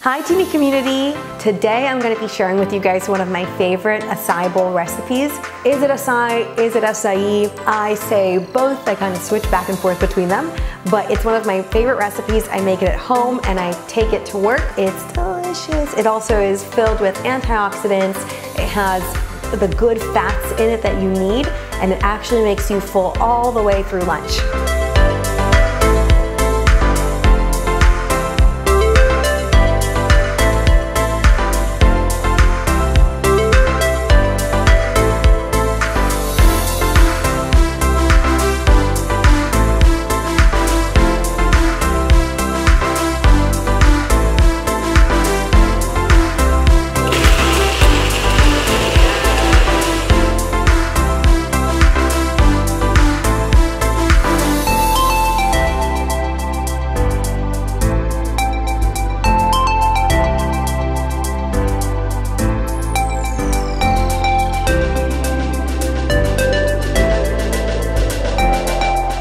Hi Teami community! Today I'm going to be sharing with you guys one of my favorite acai bowl recipes. Is it acai? Is it acai? I say both. I kind of switch back and forth between them, but it's one of my favorite recipes. I make it at home and I take it to work. It's delicious. It also is filled with antioxidants. It has the good fats in it that you need, and it actually makes you full all the way through lunch.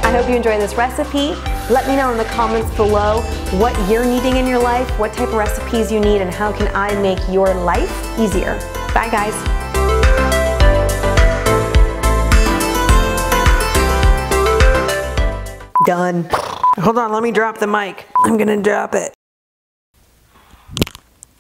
I hope you enjoy this recipe. Let me know in the comments below what you're needing in your life, what type of recipes you need, and how can I make your life easier. Bye guys. Done. Hold on, let me drop the mic. I'm gonna drop it.